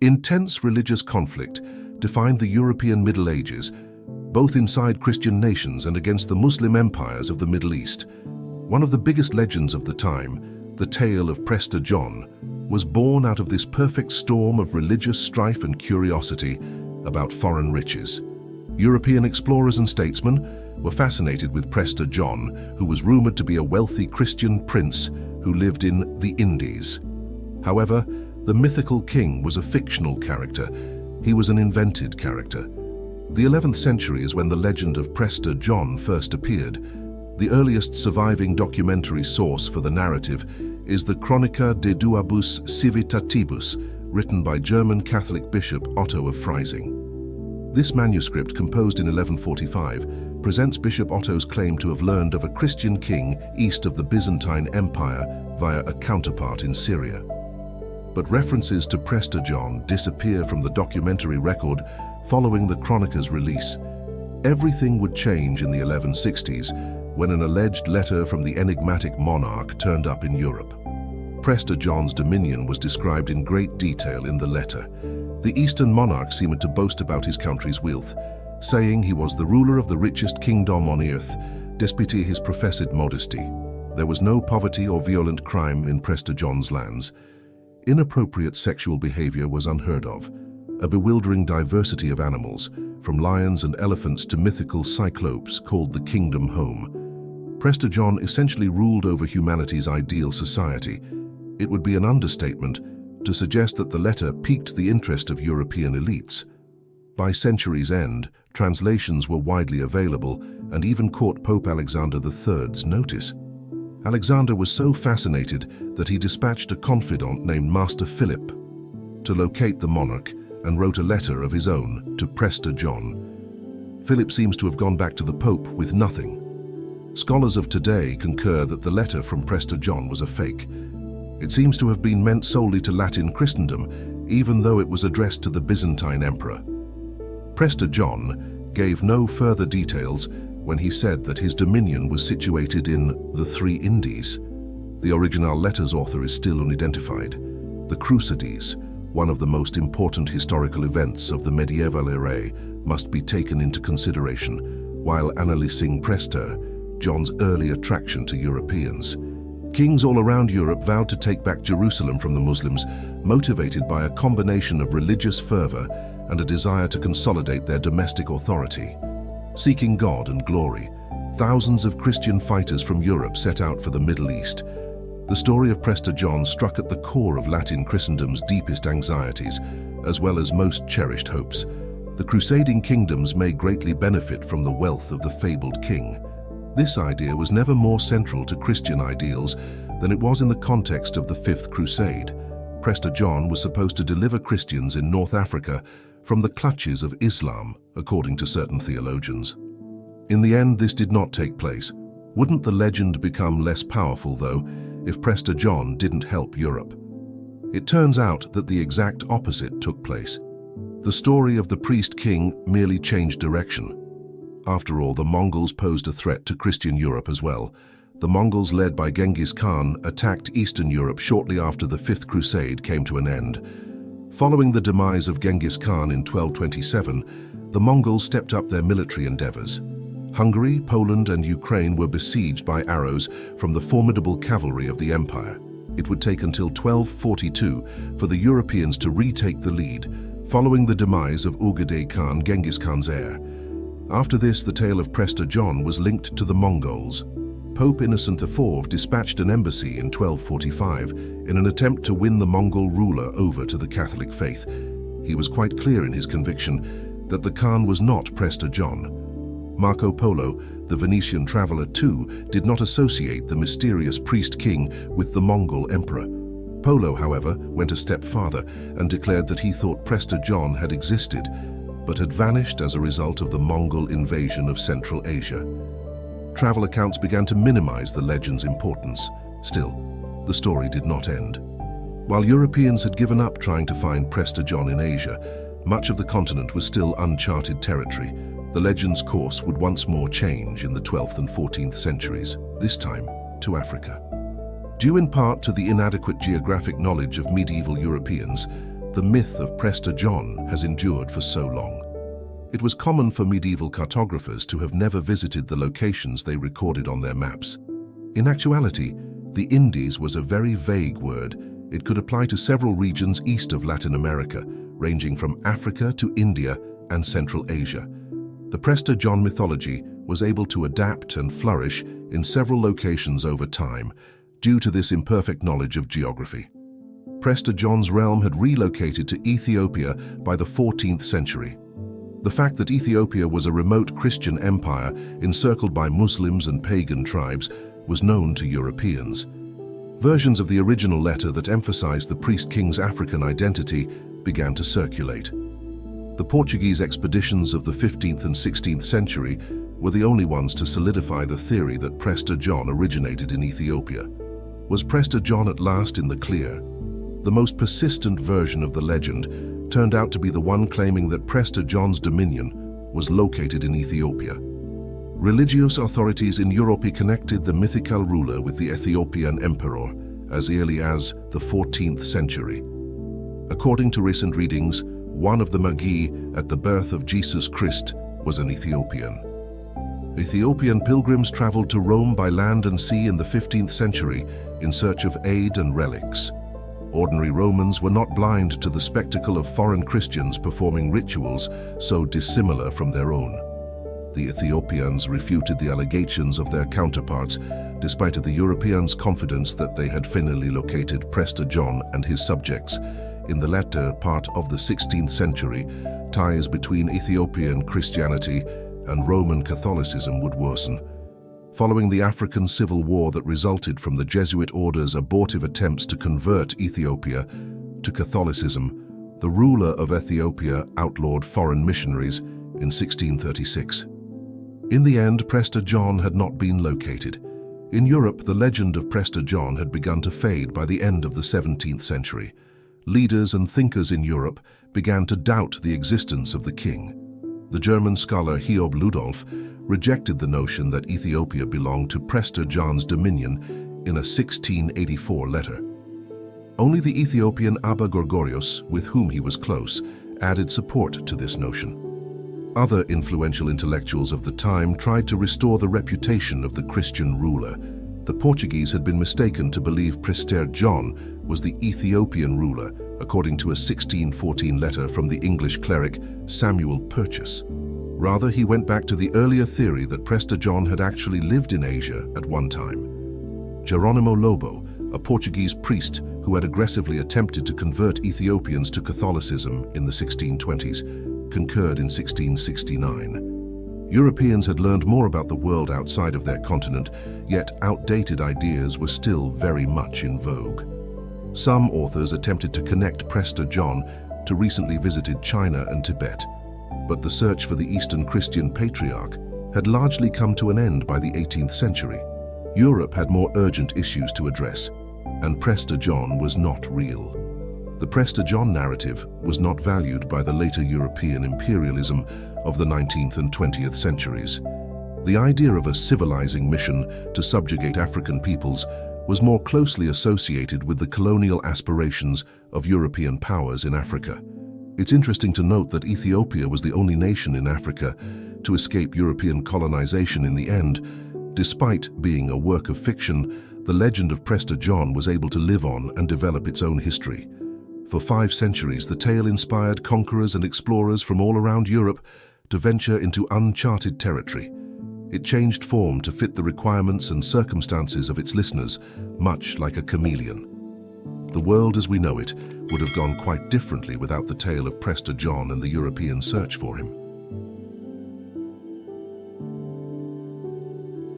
Intense religious conflict defined the European Middle Ages, both inside Christian nations and against the Muslim empires of the Middle East. One of the biggest legends of the time, the tale of Prester John, was born out of this perfect storm of religious strife and curiosity about foreign riches. European explorers and statesmen were fascinated with Prester John, who was rumored to be a wealthy Christian prince who lived in the Indies. However, the mythical king was a fictional character. He was an invented character. The 11th century is when the legend of Prester John first appeared. The earliest surviving documentary source for the narrative is the Chronica de Duabus Civitatibus, written by German Catholic Bishop Otto of Freising. This manuscript, composed in 1145, presents Bishop Otto's claim to have learned of a Christian king east of the Byzantine Empire via a counterpart in Syria. But references to Prester John disappear from the documentary record following the Chronica's release. Everything would change in the 1160s when an alleged letter from the enigmatic monarch turned up in Europe. Prester John's dominion was described in great detail in the letter. The Eastern monarch seemed to boast about his country's wealth, saying he was the ruler of the richest kingdom on earth, despite his professed modesty. There was no poverty or violent crime in Prester John's lands. Inappropriate sexual behavior was unheard of. A bewildering diversity of animals, from lions and elephants to mythical cyclopes, called the kingdom home. Prester John essentially ruled over humanity's ideal society. It would be an understatement to suggest that the letter piqued the interest of European elites. By century's end, translations were widely available and even caught Pope Alexander III's notice. Alexander was so fascinated that he dispatched a confidant named Master Philip to locate the monarch and wrote a letter of his own to Prester John. Philip seems to have gone back to the Pope with nothing. Scholars of today concur that the letter from Prester John was a fake. It seems to have been meant solely to Latin Christendom, even though it was addressed to the Byzantine emperor. Prester John gave no further details when he said that his dominion was situated in the three Indies. The original letter's author is still unidentified. The Crusades, one of the most important historical events of the medieval era, must be taken into consideration while analysing Prester John's early attraction to Europeans. Kings all around Europe vowed to take back Jerusalem from the Muslims, motivated by a combination of religious fervor and a desire to consolidate their domestic authority. Seeking God and glory, thousands of Christian fighters from Europe set out for the Middle East. The story of Prester John struck at the core of Latin Christendom's deepest anxieties, as well as most cherished hopes. The crusading kingdoms may greatly benefit from the wealth of the fabled king. This idea was never more central to Christian ideals than it was in the context of the Fifth Crusade. Prester John was supposed to deliver Christians in North Africa from the clutches of Islam, according to certain theologians. In the end, this did not take place. Wouldn't the legend become less powerful, though, if Prester John didn't help Europe? It turns out that the exact opposite took place. The story of the priest-king merely changed direction. After all, the Mongols posed a threat to Christian Europe as well. The Mongols, led by Genghis Khan, attacked Eastern Europe shortly after the Fifth Crusade came to an end. Following the demise of Genghis Khan in 1227, the Mongols stepped up their military endeavors. Hungary, Poland, and Ukraine were besieged by arrows from the formidable cavalry of the empire. It would take until 1242 for the Europeans to retake the lead, following the demise of Ugedei Khan, Genghis Khan's heir. After this, the tale of Prester John was linked to the Mongols. Pope Innocent IV dispatched an embassy in 1245 in an attempt to win the Mongol ruler over to the Catholic faith. He was quite clear in his conviction that the Khan was not Prester John. Marco Polo, the Venetian traveler too, did not associate the mysterious priest-king with the Mongol emperor. Polo, however, went a step farther and declared that he thought Prester John had existed, but had vanished as a result of the Mongol invasion of Central Asia. Travel accounts began to minimize the legend's importance. Still, the story did not end. While Europeans had given up trying to find Prester John in Asia, much of the continent was still uncharted territory. The legend's course would once more change in the 12th and 14th centuries, this time to Africa. Due in part to the inadequate geographic knowledge of medieval Europeans, the myth of Prester John has endured for so long. It was common for medieval cartographers to have never visited the locations they recorded on their maps. In actuality, the Indies was a very vague word. It could apply to several regions east of Latin America, ranging from Africa to India and Central Asia. The Prester John mythology was able to adapt and flourish in several locations over time due to this imperfect knowledge of geography. Prester John's realm had relocated to Ethiopia by the 14th century. The fact that Ethiopia was a remote Christian empire encircled by Muslims and pagan tribes was known to Europeans. Versions of the original letter that emphasized the priest-king's African identity began to circulate. The Portuguese expeditions of the 15th and 16th century were the only ones to solidify the theory that Prester John originated in Ethiopia. Was Prester John at last in the clear? The most persistent version of the legend turned out to be the one claiming that Prester John's dominion was located in Ethiopia. Religious authorities in Europe connected the mythical ruler with the Ethiopian emperor as early as the 14th century. According to recent readings, one of the Magi at the birth of Jesus Christ was an Ethiopian. Ethiopian pilgrims traveled to Rome by land and sea in the 15th century in search of aid and relics. Ordinary Romans were not blind to the spectacle of foreign Christians performing rituals so dissimilar from their own. The Ethiopians refuted the allegations of their counterparts, despite the Europeans' confidence that they had finally located Prester John and his subjects. In the latter part of the 16th century, ties between Ethiopian Christianity and Roman Catholicism would worsen. Following the African Civil War that resulted from the Jesuit order's abortive attempts to convert Ethiopia to Catholicism, the ruler of Ethiopia outlawed foreign missionaries in 1636. In the end, Prester John had not been located. In Europe, the legend of Prester John had begun to fade by the end of the 17th century. Leaders and thinkers in Europe began to doubt the existence of the king. The German scholar Hiob Ludolf rejected the notion that Ethiopia belonged to Prester John's dominion in a 1684 letter. Only the Ethiopian Abba Gorgorios, with whom he was close, added support to this notion. Other influential intellectuals of the time tried to restore the reputation of the Christian ruler. The Portuguese had been mistaken to believe Prester John was the Ethiopian ruler, according to a 1614 letter from the English cleric Samuel Purchas. Rather, he went back to the earlier theory that Prester John had actually lived in Asia at one time. Geronimo Lobo, a Portuguese priest who had aggressively attempted to convert Ethiopians to Catholicism in the 1620s, concurred in 1669. Europeans had learned more about the world outside of their continent, yet outdated ideas were still very much in vogue. Some authors attempted to connect Prester John to recently visited China and Tibet, but the search for the Eastern Christian patriarch had largely come to an end by the 18th century. Europe had more urgent issues to address, and Prester John was not real. The Prester John narrative was not valued by the later European imperialism of the 19th and 20th centuries. The idea of a civilizing mission to subjugate African peoples was more closely associated with the colonial aspirations of European powers in Africa. It's interesting to note that Ethiopia was the only nation in Africa to escape European colonization in the end. Despite being a work of fiction, the legend of Prester John was able to live on and develop its own history. For 5 centuries, the tale inspired conquerors and explorers from all around Europe to venture into uncharted territory. It changed form to fit the requirements and circumstances of its listeners, much like a chameleon. The world as we know it would have gone quite differently without the tale of Prester John and the European search for him.